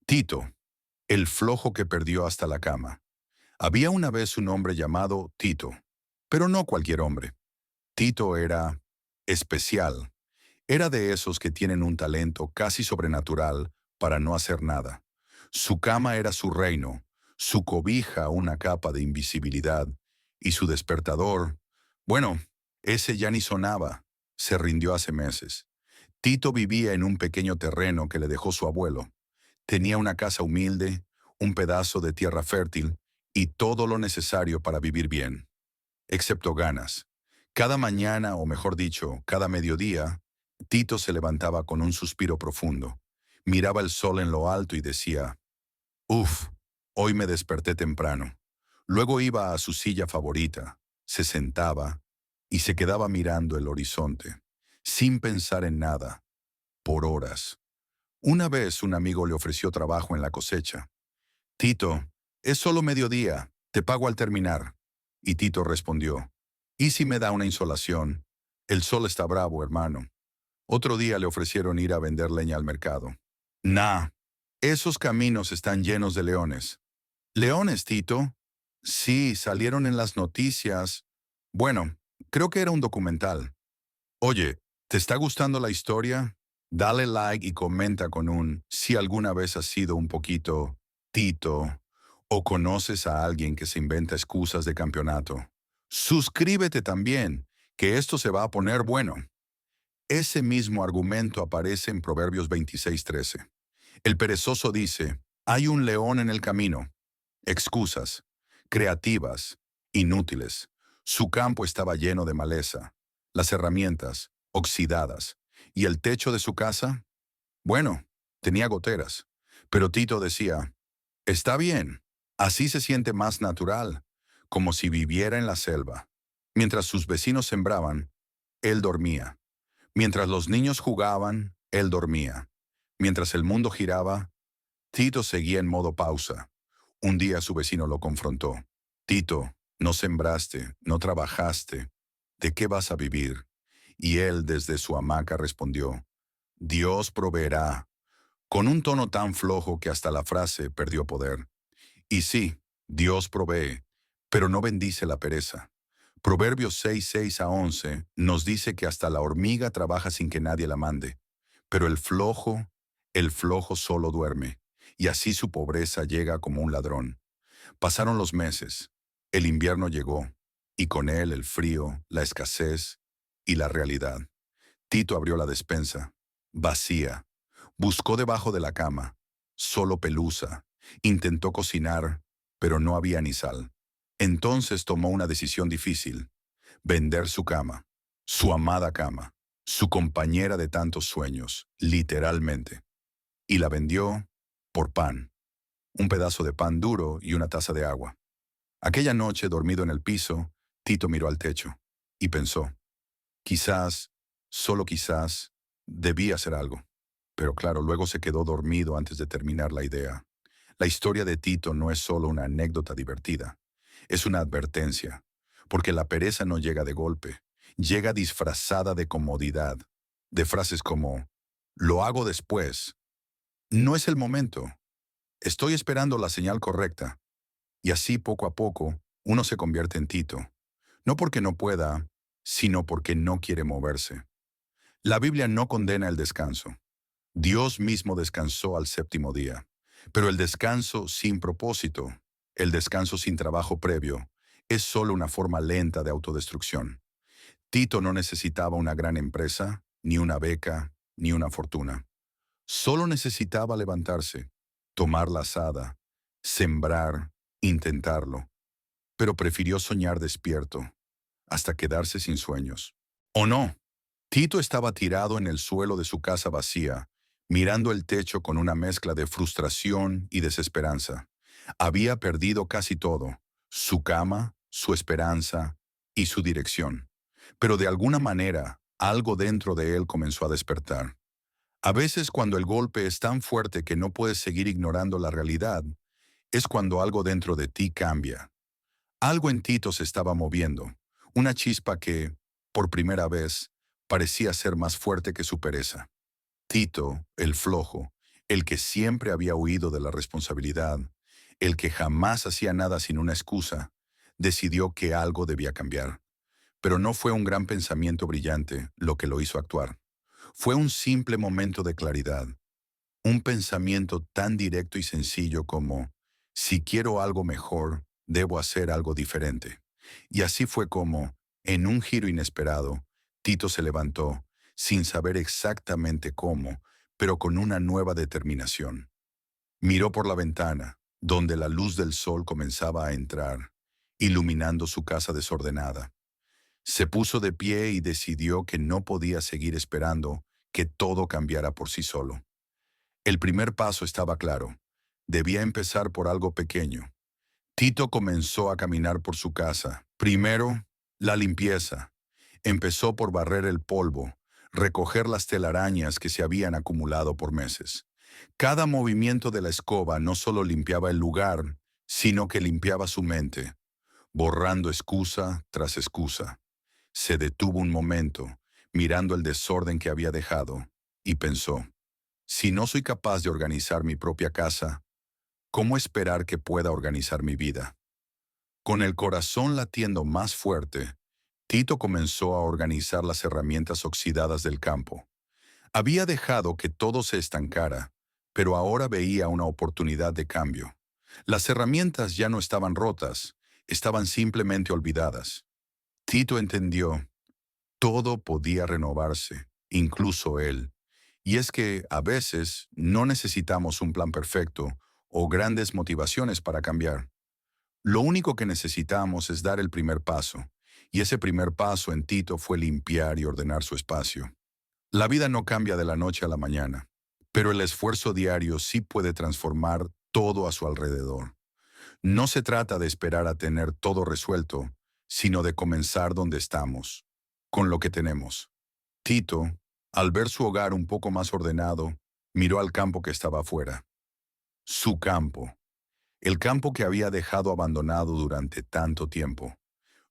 Tito, el flojo que perdió hasta la cama. Había una vez un hombre llamado Tito, pero no cualquier hombre. Tito era especial. Era de esos que tienen un talento casi sobrenatural para no hacer nada. Su cama era su reino, su cobija una capa de invisibilidad, y su despertador, bueno, ese ya ni sonaba, se rindió hace meses. Tito vivía en un pequeño terreno que le dejó su abuelo. Tenía una casa humilde, un pedazo de tierra fértil y todo lo necesario para vivir bien, excepto ganas. Cada mañana, o mejor dicho, cada mediodía, Tito se levantaba con un suspiro profundo. Miraba el sol en lo alto y decía, «Uf, hoy me desperté temprano». Luego iba a su silla favorita, se sentaba y se quedaba mirando el horizonte, sin pensar en nada, por horas. Una vez un amigo le ofreció trabajo en la cosecha. «Tito, es solo mediodía, te pago al terminar». Y Tito respondió, «¿Y si me da una insolación? El sol está bravo, hermano». Otro día le ofrecieron ir a vender leña al mercado. «Nah, esos caminos están llenos de leones». «¿Leones, Tito?» «Sí, salieron en las noticias». «Bueno, creo que era un documental». «Oye, ¿te está gustando la historia? Dale like y comenta con un si alguna vez has sido un poquito Tito o conoces a alguien que se inventa excusas de campeonato. Suscríbete también, que esto se va a poner bueno». Ese mismo argumento aparece en Proverbios 26:13. El perezoso dice, «Hay un león en el camino». Excusas, creativas, inútiles. Su campo estaba lleno de maleza, las herramientas, oxidadas, y el techo de su casa, bueno, tenía goteras. Pero Tito decía, «Está bien, así se siente más natural, como si viviera en la selva». Mientras sus vecinos sembraban, él dormía. Mientras los niños jugaban, él dormía. Mientras el mundo giraba, Tito seguía en modo pausa. Un día su vecino lo confrontó. «Tito, no sembraste, no trabajaste. ¿De qué vas a vivir?» Y él desde su hamaca respondió, «Dios proveerá», con un tono tan flojo que hasta la frase perdió poder. Y sí, Dios provee, pero no bendice la pereza. Proverbios 6:6-11 nos dice que hasta la hormiga trabaja sin que nadie la mande, pero el flojo solo duerme, y así su pobreza llega como un ladrón. Pasaron los meses, el invierno llegó, y con él el frío, la escasez y la realidad. Tito abrió la despensa, vacía. Buscó debajo de la cama, solo pelusa. Intentó cocinar, pero no había ni sal. Entonces tomó una decisión difícil: vender su cama, su amada cama, su compañera de tantos sueños, literalmente. Y la vendió por pan, un pedazo de pan duro y una taza de agua. Aquella noche, dormido en el piso, Tito miró al techo y pensó, quizás, solo quizás, debía hacer algo. Pero claro, luego se quedó dormido antes de terminar la idea. La historia de Tito no es solo una anécdota divertida, es una advertencia, porque la pereza no llega de golpe, llega disfrazada de comodidad, de frases como, «lo hago después», «no es el momento», «estoy esperando la señal correcta». Y así poco a poco uno se convierte en Tito, no porque no pueda, sino porque no quiere moverse. La Biblia no condena el descanso. Dios mismo descansó al séptimo día. Pero el descanso sin propósito, el descanso sin trabajo previo, es solo una forma lenta de autodestrucción. Tito no necesitaba una gran empresa, ni una beca, ni una fortuna. Solo necesitaba levantarse, tomar la azada, sembrar, intentarlo. Pero prefirió soñar despierto, hasta quedarse sin sueños. ¿O no? Tito estaba tirado en el suelo de su casa vacía, mirando el techo con una mezcla de frustración y desesperanza. Había perdido casi todo: su cama, su esperanza y su dirección. Pero de alguna manera, algo dentro de él comenzó a despertar. A veces, cuando el golpe es tan fuerte que no puedes seguir ignorando la realidad, es cuando algo dentro de ti cambia. Algo en Tito se estaba moviendo, una chispa que, por primera vez, parecía ser más fuerte que su pereza. Tito, el flojo, el que siempre había huido de la responsabilidad, el que jamás hacía nada sin una excusa, decidió que algo debía cambiar. Pero no fue un gran pensamiento brillante lo que lo hizo actuar. Fue un simple momento de claridad, un pensamiento tan directo y sencillo como, si quiero algo mejor, debo hacer algo diferente. Y así fue como, en un giro inesperado, Tito se levantó, sin saber exactamente cómo, pero con una nueva determinación. Miró por la ventana, donde la luz del sol comenzaba a entrar, iluminando su casa desordenada. Se puso de pie y decidió que no podía seguir esperando que todo cambiara por sí solo. El primer paso estaba claro. Debía empezar por algo pequeño. Tito comenzó a caminar por su casa. Primero, la limpieza. Empezó por barrer el polvo, recoger las telarañas que se habían acumulado por meses. Cada movimiento de la escoba no solo limpiaba el lugar, sino que limpiaba su mente, borrando excusa tras excusa. Se detuvo un momento, mirando el desorden que había dejado, y pensó, si no soy capaz de organizar mi propia casa, ¿cómo esperar que pueda organizar mi vida? Con el corazón latiendo más fuerte, Tito comenzó a organizar las herramientas oxidadas del campo. Había dejado que todo se estancara, pero ahora veía una oportunidad de cambio. Las herramientas ya no estaban rotas, estaban simplemente olvidadas. Tito entendió, todo podía renovarse, incluso él. Y es que a veces no necesitamos un plan perfecto o grandes motivaciones para cambiar. Lo único que necesitamos es dar el primer paso, y ese primer paso en Tito fue limpiar y ordenar su espacio. La vida no cambia de la noche a la mañana, pero el esfuerzo diario sí puede transformar todo a su alrededor. No se trata de esperar a tener todo resuelto, sino de comenzar donde estamos, con lo que tenemos. Tito, al ver su hogar un poco más ordenado, miró al campo que estaba afuera. Su campo, el campo que había dejado abandonado durante tanto tiempo.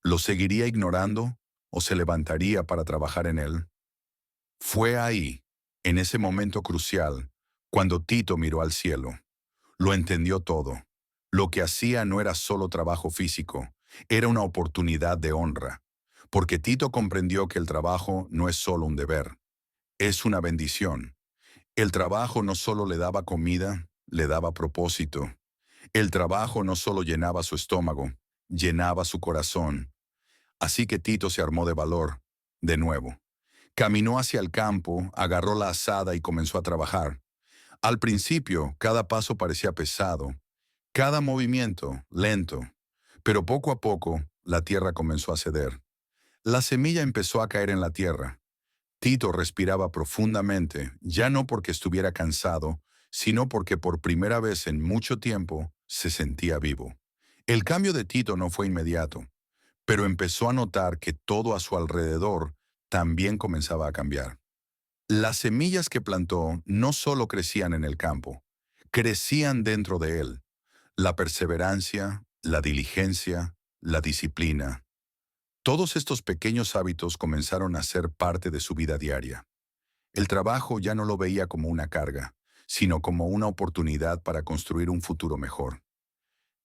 ¿Lo seguiría ignorando o se levantaría para trabajar en él? Fue ahí, en ese momento crucial, cuando Tito miró al cielo. Lo entendió todo. Lo que hacía no era solo trabajo físico, era una oportunidad de honra, porque Tito comprendió que el trabajo no es solo un deber, es una bendición. El trabajo no solo le daba comida, le daba propósito. El trabajo no solo llenaba su estómago, llenaba su corazón. Así que Tito se armó de valor, de nuevo. Caminó hacia el campo, agarró la azada y comenzó a trabajar. Al principio, cada paso parecía pesado, cada movimiento lento, pero poco a poco la tierra comenzó a ceder. La semilla empezó a caer en la tierra. Tito respiraba profundamente, ya no porque estuviera cansado, sino porque por primera vez en mucho tiempo se sentía vivo. El cambio de Tito no fue inmediato, pero empezó a notar que todo a su alrededor también comenzaba a cambiar. Las semillas que plantó no solo crecían en el campo, crecían dentro de él. La perseverancia, la diligencia, la disciplina. Todos estos pequeños hábitos comenzaron a ser parte de su vida diaria. El trabajo ya no lo veía como una carga, sino como una oportunidad para construir un futuro mejor.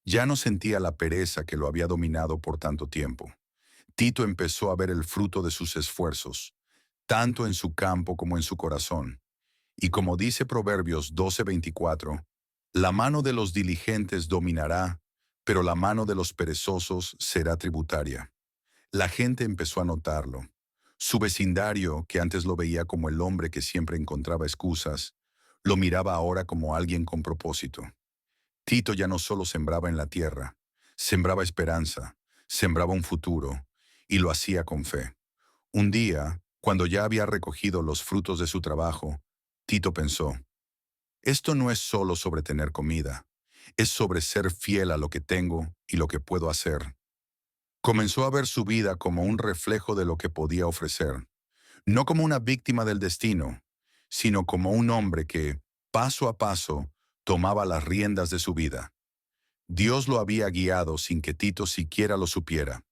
Ya no sentía la pereza que lo había dominado por tanto tiempo. Tito empezó a ver el fruto de sus esfuerzos, tanto en su campo como en su corazón. Y como dice Proverbios 12:24, la mano de los diligentes dominará, pero la mano de los perezosos será tributaria. La gente empezó a notarlo. Su vecindario, que antes lo veía como el hombre que siempre encontraba excusas, lo miraba ahora como alguien con propósito. Tito ya no solo sembraba en la tierra, sembraba esperanza, sembraba un futuro, y lo hacía con fe. Un día, cuando ya había recogido los frutos de su trabajo, Tito pensó, esto no es solo sobre tener comida, es sobre ser fiel a lo que tengo y lo que puedo hacer. Comenzó a ver su vida como un reflejo de lo que podía ofrecer, no como una víctima del destino, sino como un hombre que, paso a paso, tomaba las riendas de su vida. Dios lo había guiado sin que Tito siquiera lo supiera.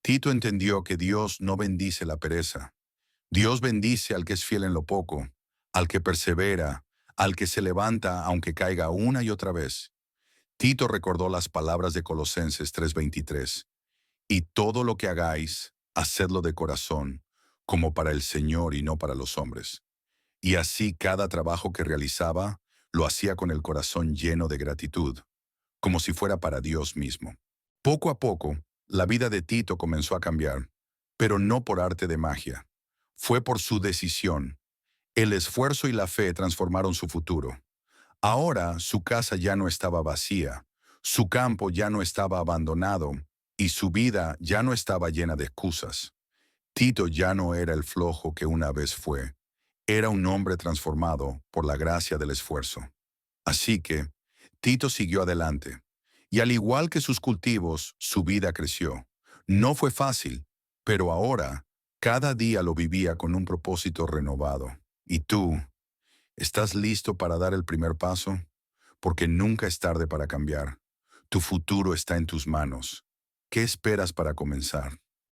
Tito entendió que Dios no bendice la pereza. Dios bendice al que es fiel en lo poco, al que persevera, al que se levanta aunque caiga una y otra vez. Tito recordó las palabras de Colosenses 3:23, y todo lo que hagáis, hacedlo de corazón, como para el Señor y no para los hombres. Y así cada trabajo que realizaba lo hacía con el corazón lleno de gratitud, como si fuera para Dios mismo. Poco a poco, la vida de Tito comenzó a cambiar, pero no por arte de magia. Fue por su decisión. El esfuerzo y la fe transformaron su futuro. Ahora su casa ya no estaba vacía, su campo ya no estaba abandonado y su vida ya no estaba llena de excusas. Tito ya no era el flojo que una vez fue, era un hombre transformado por la gracia del esfuerzo. Así que Tito siguió adelante, y al igual que sus cultivos, su vida creció. No fue fácil, pero ahora cada día lo vivía con un propósito renovado. ¿Y tú, estás listo para dar el primer paso? Porque nunca es tarde para cambiar. Tu futuro está en tus manos. ¿Qué esperas para comenzar?